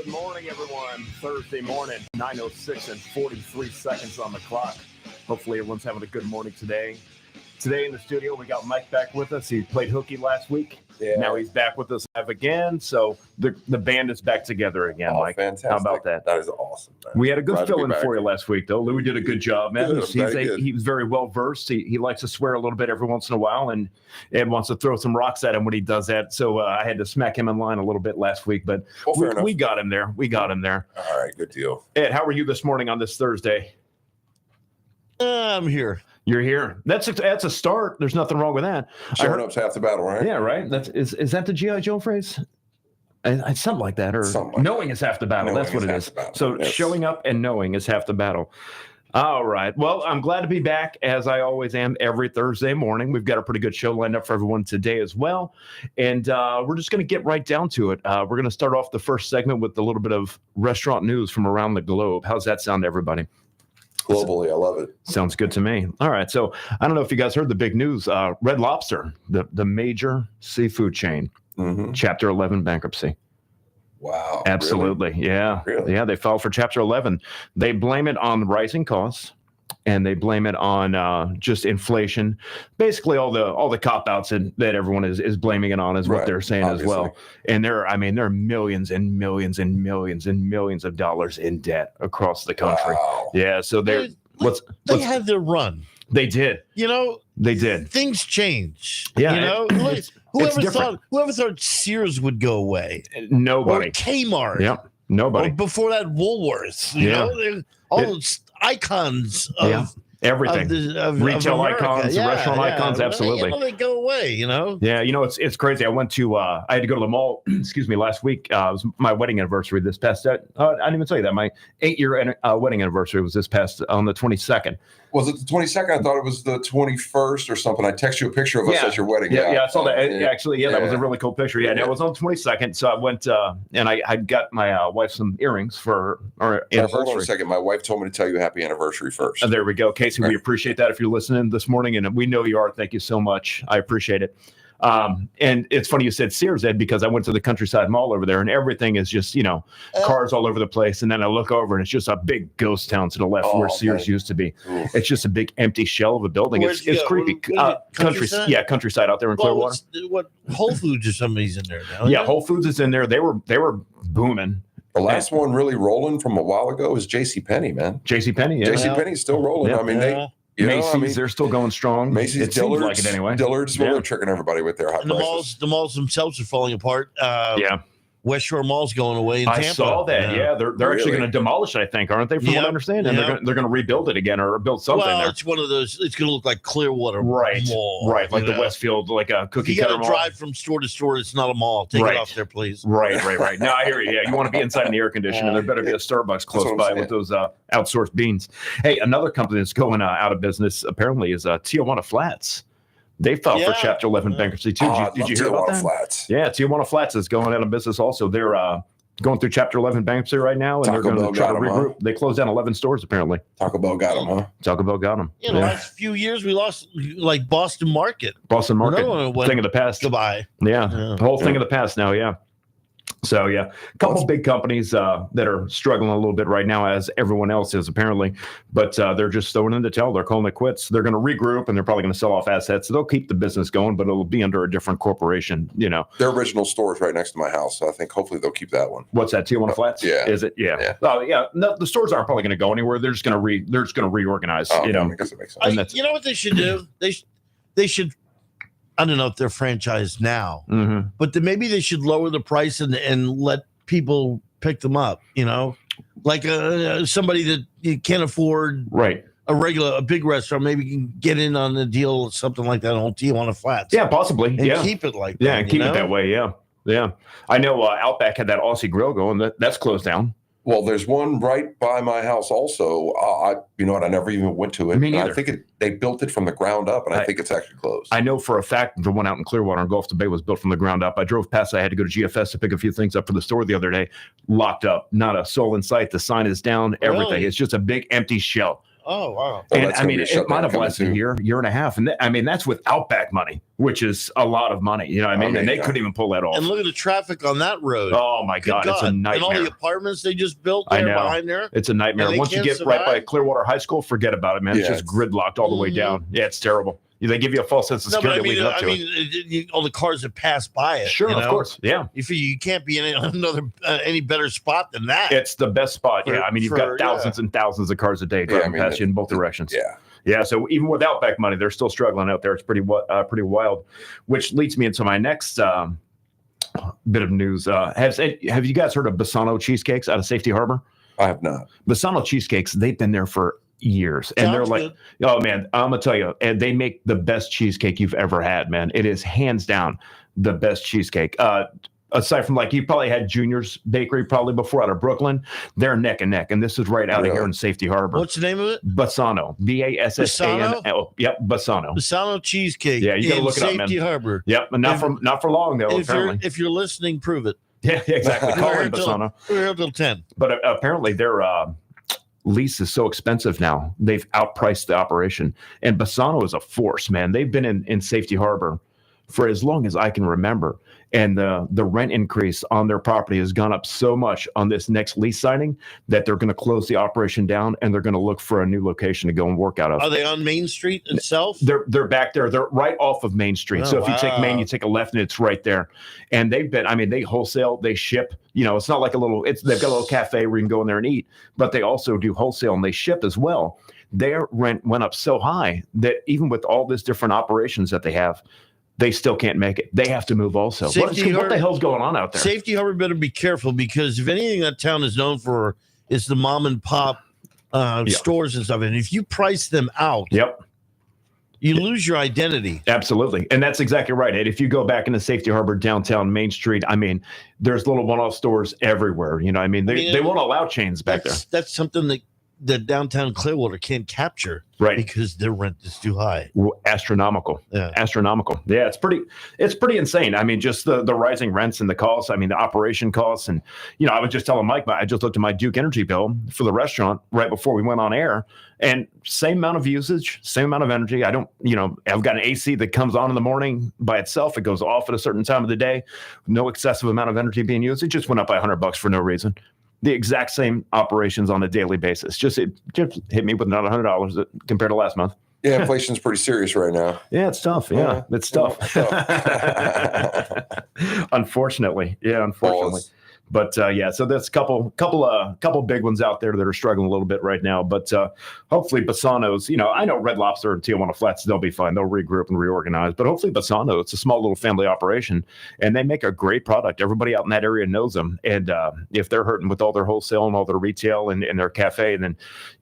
Good morning, everyone. Thursday morning, 9:06 and 43 seconds on the clock. Hopefully everyone's having a good morning today. Today in the studio, we got Mike back with us. He played hooky last week. Yeah. Now he's back with us live again. So the band is back together again, Mike. Fantastic. How about that? That is awesome, man. We had a good fill-in for you last week, though. Louis did a good job, man. He was very well-versed. He likes to swear a little bit every once in a while, and Ed wants to throw some rocks at him when he does that. So I had to smack him in line a little bit last week, but we got him there. All right, good deal. Ed, how are you this morning on this Thursday? I'm here. You're here. That's a start. There's nothing wrong with that. Showing up's half the battle, right? Yeah, right. Is that the G.I. Joe phrase? Something like that. Or knowing is half the battle. That's what it is. So yes. Showing up and knowing is half the battle. All right. Well, I'm glad to be back, as I always am, every Thursday morning. We've got a pretty good show lined up for everyone today as well. And we're just going to get right down to it. We're going to start off the first segment with a little bit of restaurant news from around the globe. How's that sound to everybody? Globally, I love it. Sounds good to me. All right. So I don't know if you guys heard the big news. Red Lobster, the major seafood chain, Chapter 11 bankruptcy. Wow. Absolutely. Really? Yeah. Really? Yeah. They filed for Chapter 11. They blame it on rising costs, and they blame it on just inflation. Basically, all the cop-outs that everyone is blaming it on is what they're saying as well. And there are millions and millions and millions and millions of dollars in debt across the country. Wow. Yeah. So they had their run. They did. They did. Things change. Yeah. Whoever thought Sears would go away? Nobody. Or Kmart. Yep. Nobody. Or before that, Woolworths. You know, all those icons of everything. Retail icons, restaurant icons, absolutely. They go away, Yeah, it's crazy. I had to go to the mall, last week. It was my wedding anniversary this past, I didn't even tell you that. My 8-year wedding anniversary was this past on the 22nd. Was it the 22nd? I thought it was the 21st or something. I texted you a picture of us at your wedding. Yeah, I saw that. Actually, that was a really cool picture. Yeah, it was on the 22nd. So I went and I got my wife some earrings for our anniversary. Hold on a second. My wife told me to tell you happy anniversary first. There we go. Casey, we appreciate that if you're listening this morning, and we know you are. Thank you so much. I appreciate it. And it's funny you said Sears, Ed, because I went to the Countryside Mall over there, and everything is just, cars all over the place. And then I look over, and it's just a big ghost town to the left where Sears used to be. Oof. It's just a big empty shell of a building. It's creepy. Countryside? Countryside out there in Clearwater. What Whole Foods or somebody's in there now? Yeah, Whole Foods is in there. They were booming. The last one really rolling from a while ago is JCPenney, man. JCPenney, yeah. JCPenney's still rolling. Yeah. I mean, Macy's, they're still going strong. Macy's, it seems like it anyway. Dillard's, they're tricking everybody with their high prices. The malls themselves are falling apart. West Shore Mall's going away in Tampa. I saw that. Yeah, they're actually going to demolish it, I think, aren't they? From what I understand, and they're going to rebuild it again or build something there. It's one of those. It's going to look like Clearwater Mall, right? Like the Westfield, like a cookie cutter mall. You got to drive from store to store. It's not a mall. Take it off there, please. Right. No, I hear you. Yeah, you want to be inside in the air conditioning. There better be a Starbucks close by with those outsourced beans. Hey, another company that's going out of business apparently is Tijuana Flats. They filed for Chapter 11 bankruptcy too. Did you hear about that? Flats. Yeah, Tijuana Flats is going out of business also. They're going through Chapter 11 bankruptcy right now, and they're going to try to regroup. They closed down 11 stores apparently. Taco Bell got them, huh? Taco Bell got them. The last few years we lost like Boston Market. Thing of the past. Goodbye. Yeah, the whole thing of the past now. Yeah. So, a couple big companies that are struggling a little bit right now, as everyone else is apparently, but they're just throwing in the towel. They're calling it quits. They're going to regroup, and they're probably going to sell off assets. So they'll keep the business going, but it'll be under a different corporation, Their original store is right next to my house, so I think hopefully they'll keep that one. What's that, Tijuana Flats? Yeah. Is it? Yeah. Oh, yeah. No, the stores aren't probably going to go anywhere. They're just going to reorganize, I guess it makes sense. You know what they should do? They should. I don't know if they're franchised now, but maybe they should lower the price and let people pick them up, like somebody that you can't afford a big restaurant, maybe you can get in on the deal, something like that on Tijuana Flats. Yeah, possibly. And keep it like that. Yeah, and keep it that way. Yeah. I know Outback had that Aussie Grill going. That's closed down. Well, there's one right by my house also. You know what? I never even went to it. Me neither. I think they built it from the ground up, and I think it's actually closed. I know for a fact the one out in Clearwater on Gulf to Bay was built from the ground up. I drove past. I had to go to GFS to pick a few things up for the store the other day. Locked up. Not a soul in sight. The sign is down. Everything. Really? It's just a big empty shell. Oh, wow. So And that's I gonna mean, be a it shutdown might have coming lasted a soon. year and a half. And I mean, that's with Outback money, which is a lot of money. You know what I mean? And they couldn't even pull that off. And look at the traffic on that road. Oh my God, it's a nightmare. And all the apartments they just built I there know. behind there. It's a nightmare. And they Once you can't get right by survive? Clearwater High School, forget about it, man. It's Yeah, just gridlocked all the way down. Yeah, it's terrible. They give you a false sense of No, but security leading up to it. all the cars that pass by it. Sure, you of know? course. Yeah. You can't be in any better spot than that. It's the best spot. Yeah. I mean, you've got thousands and thousands of cars a day driving past you in both directions. Yeah. Yeah. So even with Outback money, they're still struggling out there. It's pretty wild, which leads me into my next bit of news. Have you guys heard of Bassano cheesecakes out of Safety Harbor? I have not. Bassano cheesecakes, they've been there for years, and they're like, oh man, I'm gonna tell you, and they make the best cheesecake you've ever had, man. It is hands down the best cheesecake. Aside from, like, you probably had Junior's Bakery probably before out of Brooklyn. They're neck and neck, and this is right out of here in Safety Harbor. What's the name of it? Bassano, Bassano. Yep, Bassano. Bassano cheesecake. Yeah, you gotta look it up, man. Safety Harbor. Yep, but not for long though. Apparently, if you're listening, prove it. Yeah, exactly. Call We're it Bassano. We're here till 10. But apparently their lease is so expensive now. They've outpriced the operation. And Bassano is a force, man. They've been in Safety Harbor for as long as I can remember. And the rent increase on their property has gone up so much on this next lease signing that they're going to close the operation down and they're going to look for a new location to go and work out of. Are they on Main Street itself? They're back there. They're right off of Main Street. So if you take Main, you take a left and it's right there. And they wholesale, they ship. You know, it's not like they've got a little cafe where you can go in there and eat, but they also do wholesale and they ship as well. Their rent went up so high that even with all these different operations that they have, they still can't make it. They have to move also. What the hell's going on out there? Safety Harbor better be careful, because if anything that town is known for is the mom and pop stores and stuff. And if you price them out, you lose your identity. Absolutely. And that's exactly right. And if you go back into Safety Harbor, downtown Main Street, I mean, there's little one-off stores everywhere. You know, I mean, they won't allow chains back there. That's something that downtown Clearwater can't capture, right? Because their rent is too high. Astronomical. Yeah, astronomical. Yeah, it's pretty insane. I mean, just the rising rents and the costs. I mean, the operation costs, and I was just telling Mike, I just looked at my Duke Energy bill for the restaurant right before we went on air, and same amount of usage, same amount of energy. I don't, I've got an AC that comes on in the morning by itself. It goes off at a certain time of the day. No excessive amount of energy being used. It just went up by $100 for no reason. The exact same operations on a daily basis. It just hit me with another $100 compared to last month. Yeah, inflation's pretty serious right now. Yeah, it's tough. Yeah, it's tough. Unfortunately. Yeah, unfortunately. But so there's a couple big ones out there that are struggling a little bit right now. But hopefully Bassano's, I know Red Lobster and Tijuana Flats, they'll be fine. They'll regroup and reorganize. But hopefully Bassano, it's a small little family operation, and they make a great product. Everybody out in that area knows them. And if they're hurting with all their wholesale and all their retail and their cafe, then,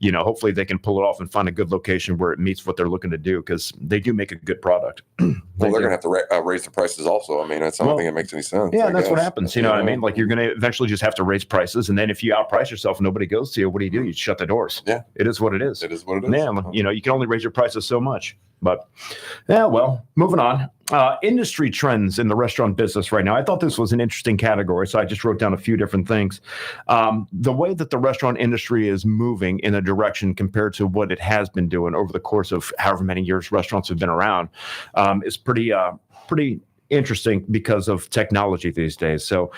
hopefully they can pull it off and find a good location where it meets what they're looking to do, because they do make a good product. Well, they're going to have to raise the prices also. I mean, that's not think it makes any sense. Yeah, that's what happens. You know what I mean? Like, you're going to eventually just have to raise prices, and then if you outprice yourself and nobody goes to you, what do? You shut the doors. Yeah, it is what it is. It is what it is. Yeah, you can only raise your prices so much. But moving on. Industry trends in the restaurant business right now. I thought this was an interesting category, so I just wrote down a few different things. The way that the restaurant industry is moving in a direction compared to what it has been doing over the course of however many years restaurants have been around is pretty interesting because of technology these days. So,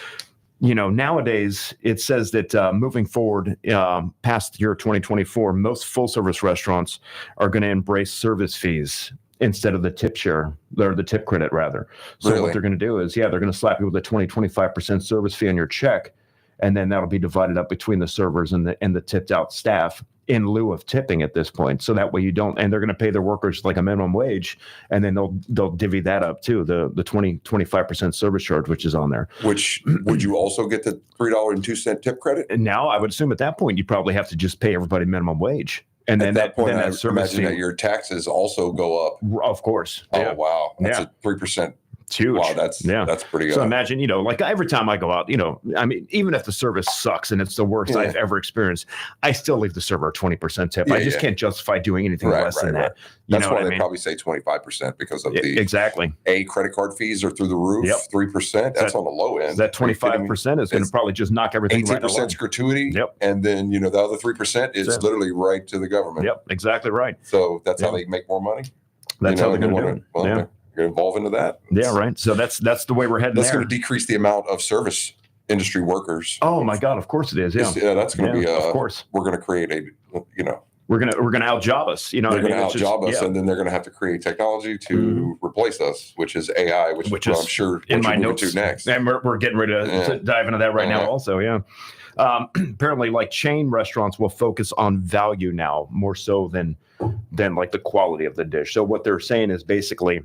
nowadays it says that moving forward past the year 2024, most full service restaurants are going to embrace service fees instead of the tip share, or the tip credit rather. So what they're going to do is, they're going to slap you with a 20-25% service fee on your check, and then that'll be divided up between the servers and the tipped out staff in lieu of tipping at this point. So that way you don't, and they're going to pay their workers like a minimum wage, and then they'll divvy that up too, the 25% service charge, which is on there. Which would you also get the $3.02 tip credit? And now I would assume at that point you probably have to just pay everybody minimum wage. And then at that point, that I imagine that your taxes also go up. Of course. Oh, wow. That's a 3%. It's huge. Wow, that's pretty good. So imagine, like every time I go out, I mean, even if the service sucks and it's the worst I've ever experienced, I still leave the server a 20% tip. I just can't justify doing anything less than that. That's why they probably say 25% because of the credit card fees are through the roof. 3%. That's on the low end. That 25% is going to probably just knock everything 18% gratuity. And then, the other 3% is literally right to the government. Exactly right. So that's how they make more money. That's how they're going to do it. Evolve into that. Right. So that's the way we're heading. That's going to decrease the amount of service industry workers. Oh my God! Of course it is. That's going to be. Of course, we're going to create a. We're gonna out-job us. They're going to out-job us, and then they're going to have to create technology to replace us, which is AI, which is I'm sure in my notes to next. And we're getting ready to dive into that right now. Also, apparently, like chain restaurants will focus on value now more so than like the quality of the dish. So what they're saying is basically,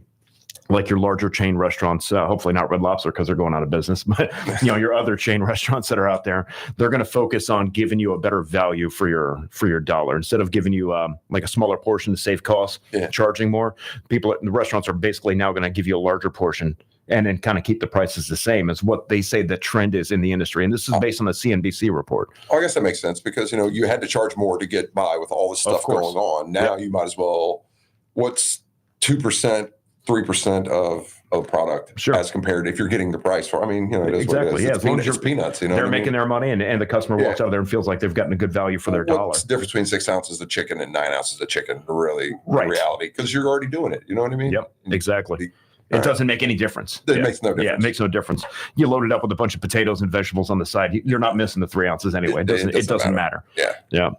like your larger chain restaurants, hopefully not Red Lobster because they're going out of business, but your other chain restaurants that are out there, they're going to focus on giving you a better value for your dollar instead of giving you like a smaller portion to save costs, charging more. People in the restaurants are basically now going to give you a larger portion and then kind of keep the prices the same as what they say the trend is in the industry. And this is based on the CNBC report. I guess that makes sense because, you had to charge more to get by with all this stuff going on. Now you might as well, what's 2%, 3% of product as compared if you're getting the price for, it is exactly. What it is. As long as it's peanuts, they're making their money and the customer walks out there and feels like they've gotten a good value for their dollar. What's the difference between 6 ounces of chicken and 9 ounces of chicken, really, in reality? Because you're already doing it. You know what I mean? Yep, exactly. It doesn't make any difference. It makes no difference. Yeah, it makes no difference. You load it up with a bunch of potatoes and vegetables on the side. You're not missing the 3 ounces anyway. It doesn't matter. Yeah.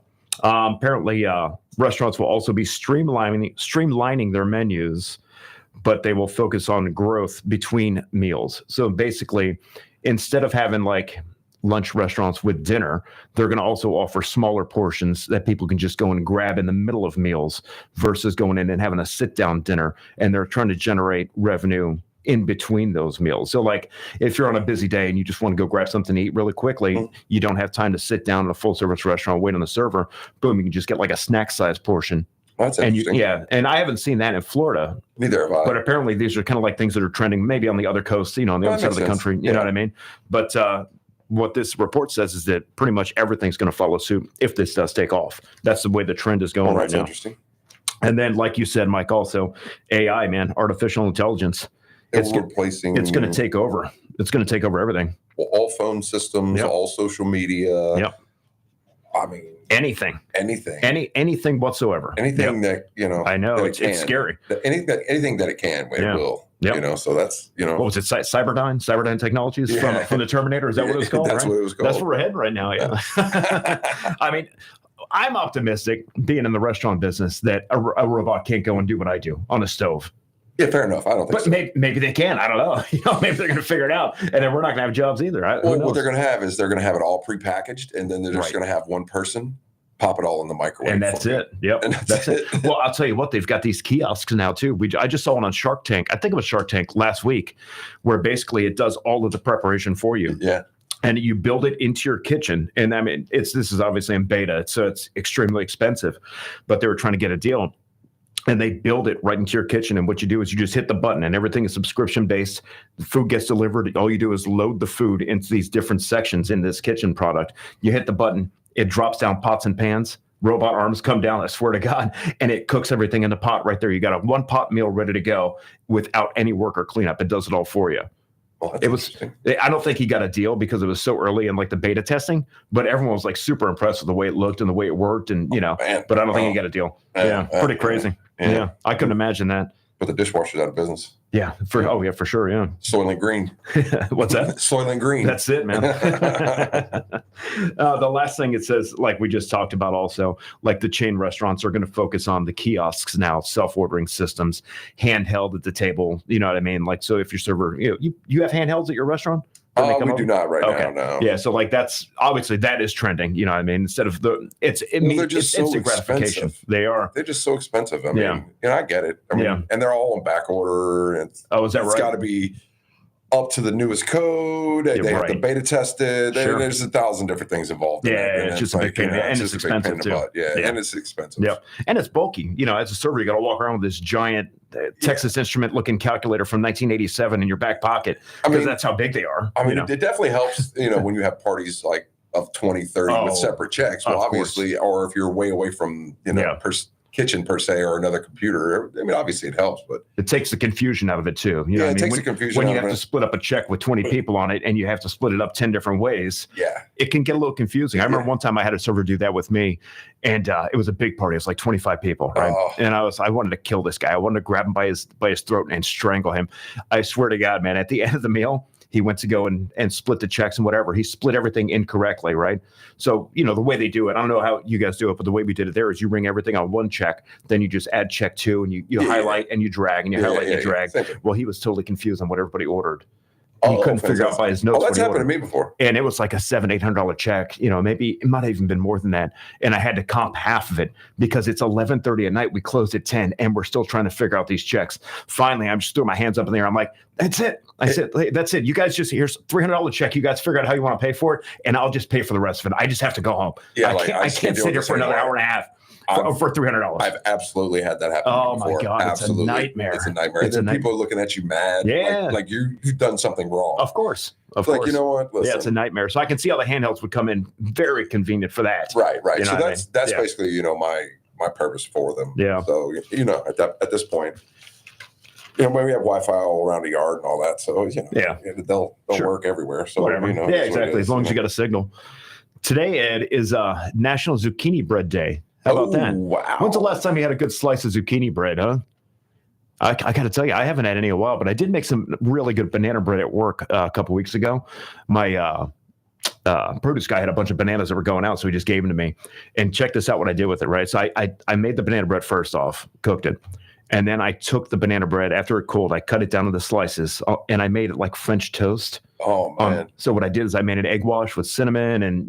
Apparently, restaurants will also be streamlining their menus, but they will focus on growth between meals. So basically, instead of having like lunch restaurants with dinner, they're going to also offer smaller portions that people can just go and grab in the middle of meals versus going in and having a sit-down dinner. And they're trying to generate revenue in between those meals. So like if you're on a busy day and you just want to go grab something to eat really quickly, you don't have time to sit down in a full-service restaurant, wait on the server, boom, you can just get like a snack-sized portion. That's interesting. And I haven't seen that in Florida. Neither have I. But apparently these are kind of like things that are trending maybe on the other coast, on the other side of the country. You know what I mean? But what this report says is that pretty much everything's going to follow suit if this does take off. That's the way the trend is going right now. That's interesting. And then, like you said, Mike, also AI, man, artificial intelligence. It's going to take over. It's going to take over everything. Well, all phone systems, all social media. Yep. Anything whatsoever. Anything that, I know it's scary. Anything that it can, it will. So that's, what was it? Cyberdyne Technologies from the Terminator. Is that what it was called? That's what it was called. That's where we're heading right now. Yeah. I'm optimistic being in the restaurant business that a robot can't go and do what I do on a stove. Yeah, fair enough. I don't think so. But maybe they can. I don't know. Maybe they're going to figure it out, and then we're not going to have jobs either. What they're going to have is they're going to have it all prepackaged, and then they're just going to have one person pop it all in the microwave. And that's it. Yep. And that's it. Well, I'll tell you what, they've got these kiosks now too. I just saw one on Shark Tank. I think it was Shark Tank last week, where basically it does all of the preparation for you. Yeah. And you build it into your kitchen. And this is obviously in beta, so it's extremely expensive, but they were trying to get a deal. And they build it right into your kitchen. And what you do is you just hit the button and everything is subscription based. The food gets delivered. All you do is load the food into these different sections in this kitchen product. You hit the button, it drops down pots and pans. Robot arms come down, I swear to God, and it cooks everything in the pot right there. You got a one pot meal ready to go without any work or cleanup. It does it all for you. Well, I don't think he got a deal because it was so early in like the beta testing, but everyone was like super impressed with the way it looked and the way it worked. And, but I don't think he got a deal. Pretty crazy. Yeah. I couldn't imagine that. But the dishwasher's out of business. Yeah. For sure. Yeah. Soylent Green. What's that? Soylent Green. That's it, man. The last thing it says, like we just talked about also, like the chain restaurants are going to focus on the kiosks now, self-ordering systems, handheld at the table. You know what I mean? Like, so if your server, you have handhelds at your restaurant? We do not right now, no. Yeah, so like that's obviously that is trending. You know what I mean? Instead of they're just so instant gratification. Expensive. They are. They're just so expensive. I mean, I get it. I mean, and they're all in back order. And is that right? It's got to be up to the newest code. They have to beta test it. There's 1,000 different things involved. It's just a big pain. And it's expensive too. And it's expensive. Yeah, and it's bulky. As a server, you got to walk around with this giant Texas Instrument looking calculator from 1987 in your back pocket because that's how big they are. It definitely helps. When you have parties like of 20, 30 with separate checks. Well, obviously, or if you're way away from kitchen per se or another computer, obviously it helps, but it takes the confusion out of it too. It takes the confusion when you have to split up a check with 20 people on it and you have to split it up 10 different ways. It can get a little confusing. I remember one time I had a server do that with me, and it was a big party. It was like 25 people, right? And I wanted to kill this guy. I wanted to grab him by his throat and strangle him. I swear to God, man, at the end of the meal, he went to go and split the checks and whatever. He split everything incorrectly, right? So, the way they do it, I don't know how you guys do it, but the way we did it there is you ring everything on one check, then you just add check 2, and you highlight and you drag, and you highlight and you drag. Well, he was totally confused on what everybody ordered. He couldn't figure out by his notes. That's happened to me before. And it was like a $700-800 check. Maybe it might have even been more than that. And I had to comp half of it because it's 11:30 at night. We closed at 10, and we're still trying to figure out these checks. Finally, I'm just throwing my hands up in the air. I'm like, that's it. I said, hey, that's it. You guys here's $300 check. You guys figure out how you want to pay for it, and I'll just pay for the rest of it. I just have to go home. I can't sit here for another hour and a half. For $300. I've absolutely had that happen. Oh before. My God. Absolutely. It's a nightmare. It's a nightmare. And then people are looking at you mad. Yeah. Like you've done something wrong. Of course. Like, you know what? Listen. Yeah, it's a nightmare. So I can see how the handhelds would come in very convenient for that. Right. So that's basically, my purpose for them. Yeah. So, at this point, maybe we have Wi-Fi all around the yard and all that. So, they'll work everywhere. So, whatever. Yeah, exactly. As long as you got a signal. Today, Ed, is National Zucchini Bread Day. How about that? Wow. When's the last time you had a good slice of zucchini bread, huh? I got to tell you, I haven't had any in a while, but I did make some really good banana bread at work a couple weeks ago. My produce guy had a bunch of bananas that were going out, so he just gave them to me. And check this out what I did with it, right? So I made the banana bread first off, cooked it. And then I took the banana bread after it cooled. I cut it down into slices, and I made it like French toast. Oh, man. So what I did is I made an egg wash with cinnamon and,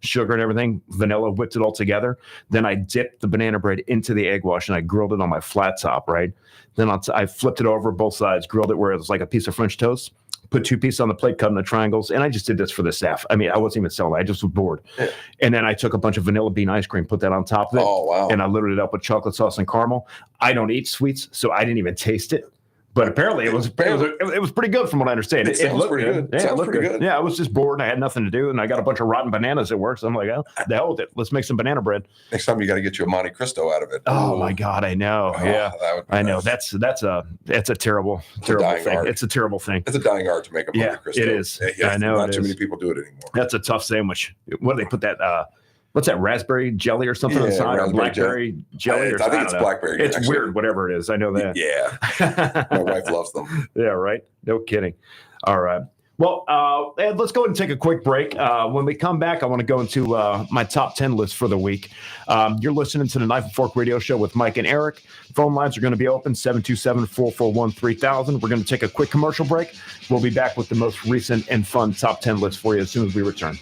sugar and everything, vanilla, whipped it all together. Then I dipped the banana bread into the egg wash, and I grilled it on my flat top, right? Then I flipped it over both sides, grilled it where it was like a piece of French toast, put 2 pieces on the plate, cut into triangles. And I just did this for the staff. I wasn't even selling it. I just was bored. Yeah. And then I took a bunch of vanilla bean ice cream, put that on top of it. Oh, wow. And I loaded it up with chocolate sauce and caramel. I don't eat sweets, so I didn't even taste it. But apparently it was pretty good from what I understand. It looked pretty good. Yeah, it looked pretty good. Yeah, I was just bored and I had nothing to do, and I got a bunch of rotten bananas at work. So I'm like, the hell with it. Let's make some banana bread. Next time you got to get you a Monte Cristo out of it. Oh my God, I know. Yeah, I know. Nice. That's a terrible thing. Art. It's a terrible thing. It's a dying art to make a Monte Cristo. It is. I know. Not too many people do it anymore. That's a tough sandwich. What do they put that? What's that, raspberry jelly or something inside? Or blackberry jelly? I think it's blackberry. It's actually weird, whatever it is. I know that. Yeah. My wife loves them. Yeah, right? No kidding. All right. Well, Ed, let's go ahead and take a quick break. When we come back, I want to go into my top 10 list for the week. You're listening to the Knife and Fork Radio Show with Mike and Eric. Phone lines are going to be open, 727-441-3000. We're going to take a quick commercial break. We'll be back with the most recent and fun top 10 list for you as soon as we return.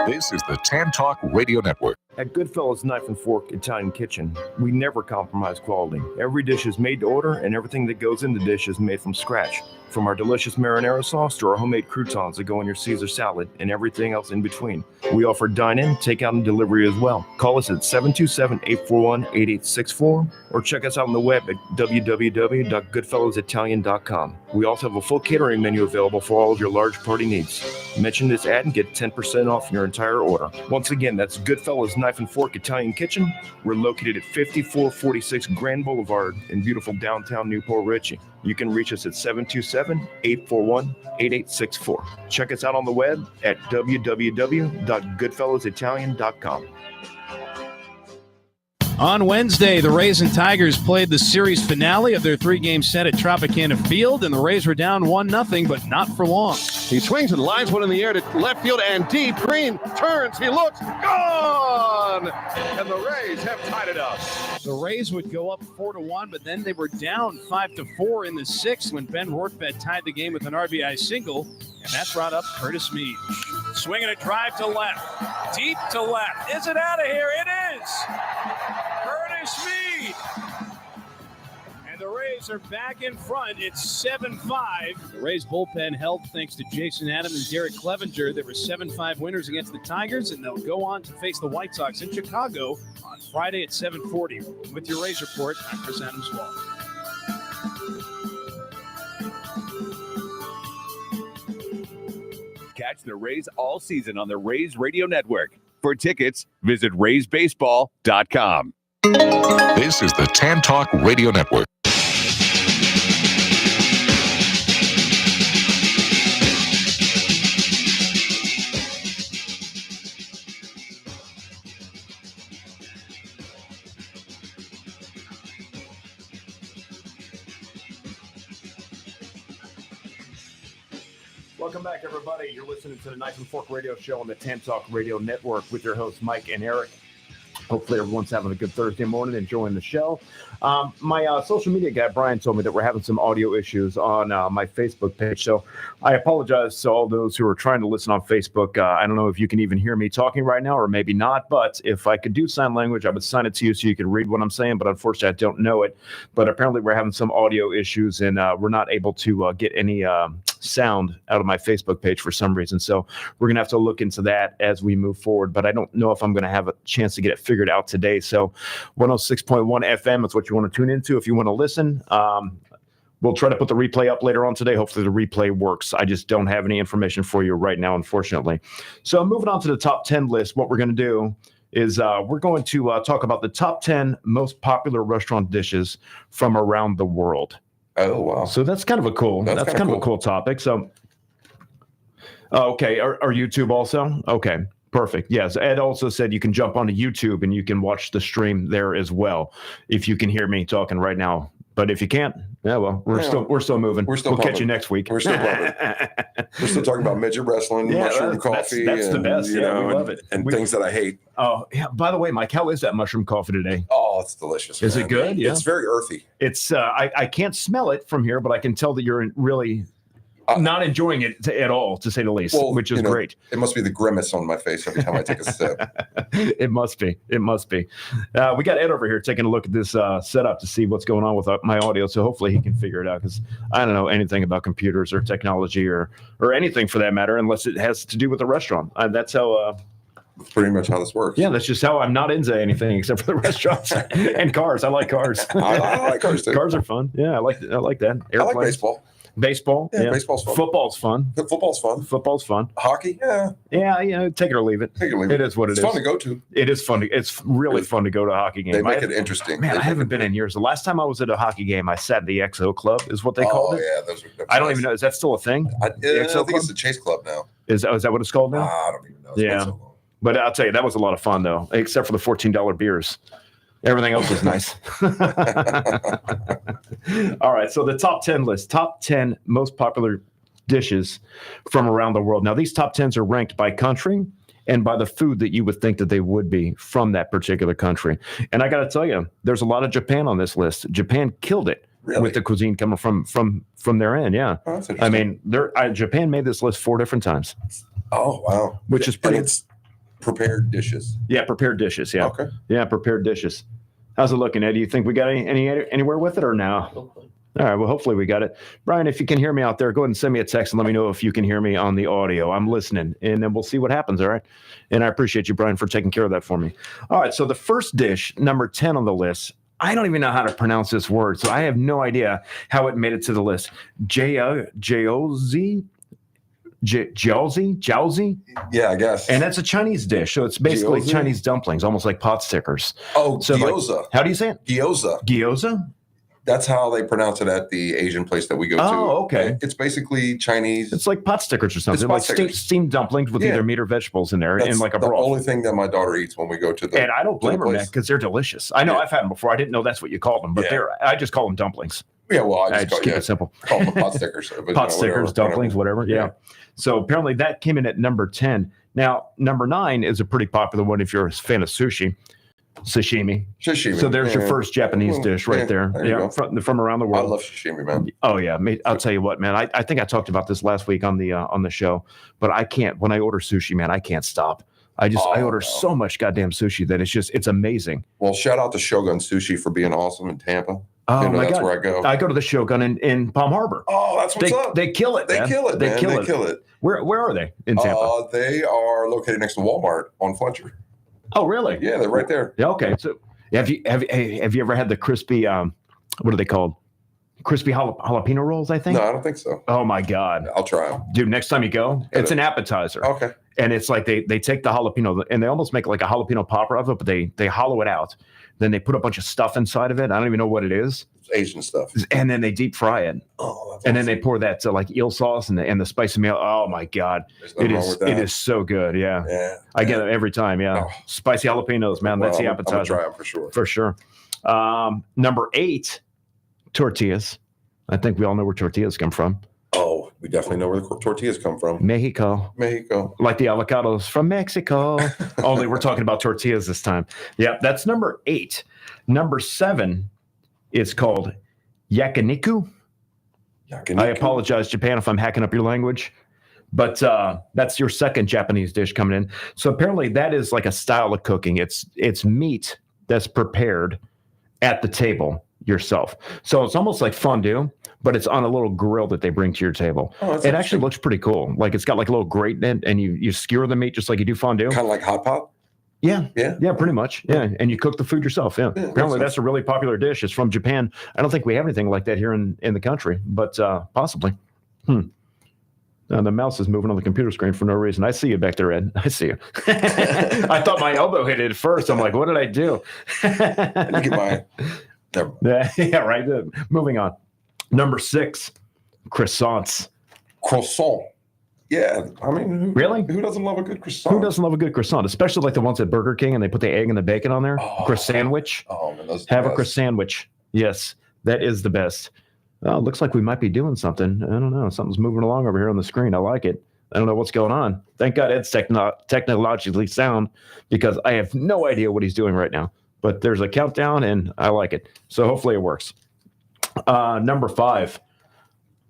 This is the Tan Talk Radio Network. At Goodfellas Knife and Fork Italian Kitchen, we never compromise quality. Every dish is made to order, and everything that goes in the dish is made from scratch. From our delicious marinara sauce to our homemade croutons that go in your Caesar salad and everything else in between. We offer dine-in, takeout, and delivery as well. Call us at 727-841-8864 or check us out on the web at www.goodfellasitalian.com. We also have a full catering menu available for all of your large party needs. Mention this ad and get 10% off your entire order. Once again, that's Goodfellas Knife and Fork Italian Kitchen. We're located at 5446 Grand Boulevard in beautiful downtown Newport Richey. You can reach us at 727-841-8864. Check us out on the web at www.goodfellasitalian.com. On Wednesday, the Rays and Tigers played the series finale of their 3-game set at Tropicana Field, and the Rays were down 1-0, but not for long. He swings and lines one in the air to left field and deep. Green turns, he looks, gone! And the Rays have tied it up. The Rays would go up 4-1, but then they were down 5-4 in the 6th when Ben Rortvedt tied the game with an RBI single, and that brought up Curtis Mead. Swinging a drive to left, deep to left. Is it out of here? It is! Curtis Mead! And the the Rays are back in front. It's 7-5. The Rays bullpen held thanks to Jason Adam and Derek Clevenger. There were 7-5 winners against the Tigers, and they'll go on to face the White Sox in Chicago on Friday at 7:40. With your Rays report, I'm Chris Adams-Wall. Catch the Rays all season on the Rays Radio Network. For tickets, visit RaysBaseball.com. This is the Tan Talk Radio Network. Welcome back, everybody. You're listening to the Knife and Fork Radio Show on the Tan Talk Radio Network with your hosts, Mike and Eric. Hopefully everyone's having a good Thursday morning, enjoying the show. My social media guy, Brian, told me that we're having some audio issues on my Facebook page. So I apologize to all those who are trying to listen on Facebook. I don't know if you can even hear me talking right now or maybe not, but if I could do sign language, I would sign it to you so you could read what I'm saying. But unfortunately, I don't know it. But apparently we're having some audio issues and we're not able to get any sound out of my Facebook page for some reason. So we're going to have to look into that as we move forward. But I don't know if I'm going to have a chance to get it figured out today. So 106.1 FM is what you want to tune into if you want to listen. We'll try to put the replay up later on today. Hopefully the replay works. I just don't have any information for you right now, unfortunately. So moving on to the top 10 list, what we're going to do is we're going to talk about the top 10 most popular restaurant dishes from around the world. Oh, wow. So that's kind of a cool, that's kind of a cool topic. So, okay. Are YouTube also? Okay. Perfect. Yes. Ed also said you can jump onto YouTube and you can watch the stream there as well. If you can hear me talking right now, but if you can't, yeah, well, we're still moving. We'll catch you next week. We're still pumping. We're still talking about midget wrestling, mushroom coffee. That's the best. We love it. And things that I hate. Oh, yeah. By the way, Mike, how is that mushroom coffee today? Oh, it's delicious. Is it good? Yeah. It's very earthy. It's I can't smell it from here, but I can tell that you're really not enjoying it at all, to say the least, which is great. It must be the grimace on my face every time I take a sip. It must be. It must be. We got Ed over here taking a look at this setup to see what's going on with my audio. So hopefully he can figure it out, because I don't know anything about computers or technology or anything for that matter, unless it has to do with the restaurant. That's how. That's pretty much how this works. Yeah, that's just how I'm not into anything except for the restaurants and cars. I like cars. I like cars too. Cars are fun. Yeah, I like that. Airplanes. I like baseball. Baseball, yeah. Baseball's fun. Football's fun. Football's fun. Hockey, yeah. Take it or leave it. It is what it is. It's fun to go to. It is fun. It's really fun to go to a hockey game. They make it interesting. Man, I haven't been in years. The last time I was at a hockey game, I sat in the XO Club, is what they called it. Oh yeah, those are. I don't even know. Is that still a thing? I think it's the Chase Club now. Is that what it's called now? I don't even know. It's been so long. But I'll tell you, that was a lot of fun though, except for the $14 beers. Everything else was nice. All right. So the top 10 list, top 10 most popular dishes from around the world. Now, these top 10s are ranked by country and by the food that you would think that they would be from that particular country. And I got to tell you, there's a lot of Japan on this list. Japan killed it with the cuisine coming from their end. Yeah. Oh, that's I mean, Japan made this list 4 different times. Oh, wow. Which is pretty. And it's prepared dishes. Yeah, prepared dishes. Yeah. Okay. Yeah, prepared dishes. How's it looking, Ed? Do you think we got anywhere with it or no? All right. Well, hopefully we got it. Brian, if you can hear me out there, go ahead and send me a text and let me know if you can hear me on the audio. I'm listening, and then we'll see what happens. All right. And I appreciate you, Brian, for taking care of that for me. All right. So the first dish, number 10 on the list, I don't even know how to pronounce this word, so I have no idea how it made it to the list. Jiaozi? Jiaozi? Yeah, I guess. And that's a Chinese dish. So it's basically Gyoza? Chinese dumplings, almost like pot stickers. Oh, so gyoza. How do you say it? Gyoza. Gyoza? That's how they pronounce it at the Asian place that we go to. Oh, okay. It's basically Chinese. It's like pot stickers or something. It's like steamed dumplings with either meat or vegetables in there and like a broth. That's the only thing that my daughter eats when we go to the And I don't blame her, man, because they're delicious. I know I've had them before. I didn't know that's what you called them, but I just call them dumplings. Yeah, well, I just keep it simple. Call them pot stickers. Pot stickers, dumplings, whatever. Yeah. So apparently that came in at number 10. Now, number 9 is a pretty popular one if you're a fan of sushi. Sashimi. So there's your first Japanese dish right there. From around the world. I love sashimi, man. Oh yeah, I'll tell you what, man. I think I talked about this last week on the show, but I can't. When I order sushi, man, I can't stop. I order so much goddamn sushi that it's amazing. Well, shout out to Shogun Sushi for being awesome in Tampa. Oh, my that's God. where I go. I go to the Shogun in Palm Harbor. Oh, that's what's up. They kill it, They man. kill it, man. They kill it. Where are they in Tampa? They are located next to Walmart on Fletcher. Oh, really? Yeah, they're right there. Yeah, okay. So have you ever had the crispy, what are they called? Crispy jalapeno rolls, I think? No, I don't think so. Oh, my God. I'll try them. Dude, next time you go, it's an appetizer. Okay. And it's like they take the jalapeno and they almost make like a jalapeno popper of it, but they hollow it out. Then they put a bunch of stuff inside of it. I don't even know what it is. It's Asian stuff. And then they deep fry it. Oh, that's and then they pour that like eel sauce and the spicy meal. Oh my God. It is so good. Yeah. I get it every time. Yeah. Oh. Spicy jalapenos, man. That's the appetizer. I'm gonna try them for sure. For sure. Number 8, tortillas. I think we all know where tortillas come from. Oh, we definitely know where the tortillas come from. Mexico. Like the avocados from Mexico. Only we're talking about tortillas this time. Yeah, that's number 8. Number 7 is called yakiniku. I apologize, Japan, if I'm hacking up your language. But that's your second Japanese dish coming in. So apparently that is like a style of cooking. It's meat that's prepared at the table yourself. So it's almost like fondue, but it's on a little grill that they bring to your table. Oh, it actually looks pretty cool. Like it's got like a little grate in it, and you skewer the meat just like you do fondue. Kind of like hot pot? Yeah, pretty much. Yeah, and you cook the food yourself. Yeah, apparently that's a really popular dish. It's from Japan. I don't think we have anything like that here in the country, but possibly. The mouse is moving on the computer screen for no reason. I see you back there, Ed. I see you. I thought my elbow hit it first. I'm like, what did I do? Let me get my... Yeah, right. Moving on. Number 6, croissants. Croissant. Yeah, I mean, who doesn't love a good croissant? Who doesn't love a good croissant? Especially like the ones at Burger King, and they put the egg and the bacon on there. Croissantwich. Oh, man, have a croissantwich. Yes, that is the best. Looks like we might be doing something. I don't know. Something's moving along over here on the screen. I like it. I don't know what's going on. Thank God Ed's technologically sound, because I have no idea what he's doing right now. But there's a countdown, and I like it. So hopefully it works. Number 5,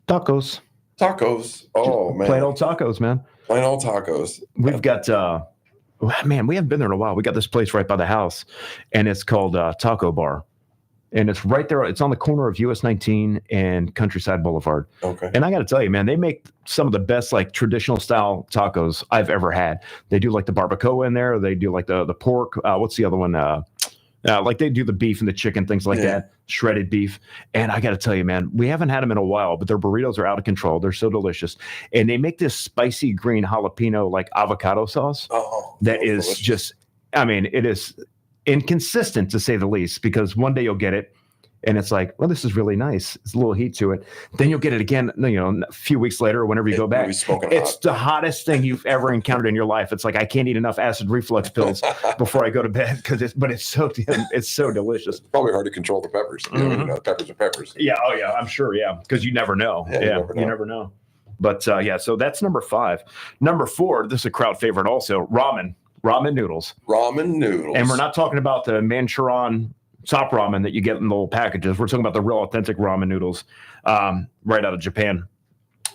tacos. Tacos. Oh, man. Plain old tacos, man. Plain old tacos. We've got, man, we haven't been there in a while. We got this place right by the house, and it's called Taco Bar. And it's right there. It's on the corner of US 19 and Countryside Boulevard. Okay. And I got to tell you, man, they make some of the best like traditional style tacos I've ever had. They do like the barbacoa in there. They do like the pork. What's the other one? Like they do the beef and the chicken, things like that, shredded beef. And I got to tell you, man, we haven't had them in a while, but their burritos are out of control. They're so delicious. And they make this spicy green jalapeno, like avocado sauce. That is delicious. Just, I mean, it is inconsistent to say the least, because one day you'll get it and it's like, well, this is really nice. It's a little heat to it. Then you'll get it again, a few weeks later or whenever you go back. It's the hottest thing you've ever encountered in your life. It's like, I can't eat enough acid reflux pills before I go to bed but it's so delicious. It's probably hard to control the peppers. Peppers are peppers. Yeah. Oh yeah. I'm sure. Yeah. Because you never know. You never know. But so that's number 5. Number 4, this is a crowd favorite also, ramen noodles. Ramen noodles. And we're not talking about the Manchuran top ramen that you get in the little packages. We're talking about the real authentic ramen noodles right out of Japan.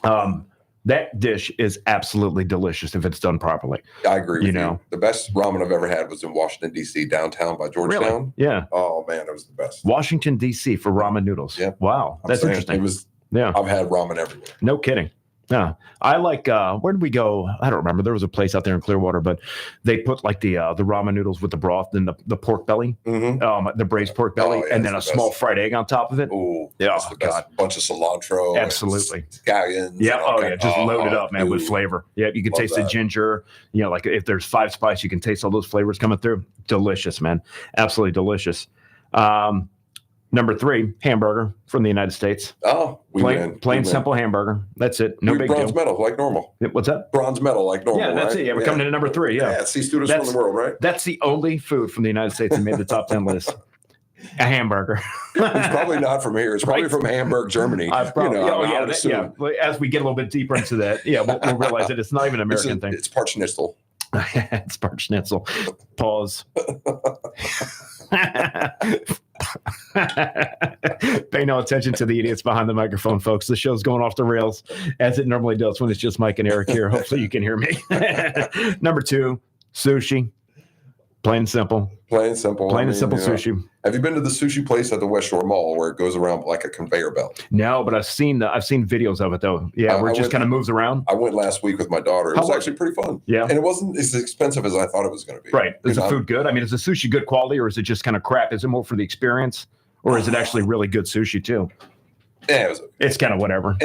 That dish is absolutely delicious if it's done properly. I agree with you. The best ramen I've ever had was in Washington, D.C., downtown by Georgetown. Really? Yeah. Oh, man, it was the best. Washington, D.C. for ramen noodles. Yeah. Wow. That's interesting. I've had ramen everywhere. No kidding. Yeah, I like. Where did we go? I don't remember. There was a place out there in Clearwater, but they put like the ramen noodles with the broth and the pork belly, the braised pork belly, and then a small fried egg on top of it. Oh, God! A bunch of cilantro, absolutely, scallions. Yeah, just loaded up, man, with flavor. Yeah, you can taste the ginger. Like if there's 5 spice, you can taste all those flavors coming through. Delicious, man, absolutely delicious. Number 3, hamburger from the United States. Oh, plain simple hamburger. That's it. No big bronze deal. Medal like normal. What's that? Bronze medal like normal. Yeah, that's right? it. Yeah, we're coming into number 3. Yeah, C students from the world, right? That's the only food from the United States that made the top 10 list. A hamburger. It's probably not from here. It's probably from Hamburg, Germany. As we get a little bit deeper into that, we'll realize that it's not even an American thing. It's part schnitzel. It's part schnitzel. Pause. Pay no attention to the idiots behind the microphone, folks. The show's going off the rails as it normally does when it's just Mike and Eric here. Hopefully you can hear me. Number 2, sushi. Plain and simple. Plain and simple. Plain and simple sushi. Have you been to the sushi place at the West Shore Mall where it goes around like a conveyor belt? No, but I've seen videos of it though. Yeah, where it just kind of moves around. I went last week with my daughter. It was actually pretty fun. Yeah, and it wasn't as expensive as I thought it was going to be. Right? Is the food good? I mean, is the sushi good quality, or is it just kind of crap? Is it more for the experience, or is it actually really good sushi too? Yeah, it's kind of whatever.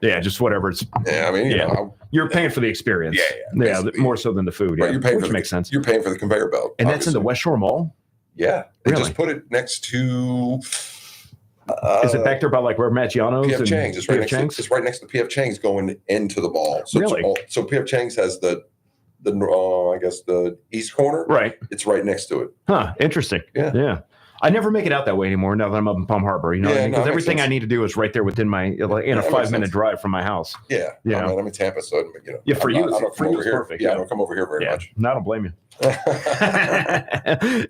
Yeah, just whatever. I mean, you know, you're paying for the experience. Yeah, more so than the food. Right, you're paying which makes sense. You're paying for the conveyor belt, and that's in the West Shore Mall. Yeah, they just put it next to. Is it back there by like where Maggiano's PF Chang's? It's right next to PF Chang's going into the mall. So so PF Chang's has the I guess the east corner. Right. It's right next to it. Huh. Interesting. Yeah. I never make it out that way anymore now that I'm up in Palm Harbor. You know, because everything I need to do is right there within my in a 5-minute drive from my house. Yeah. I mean, I'm in Tampa, so you know. Yeah, for you, I don't come over here. Perfect. Yeah, I don't come over here very much. No, I don't blame you.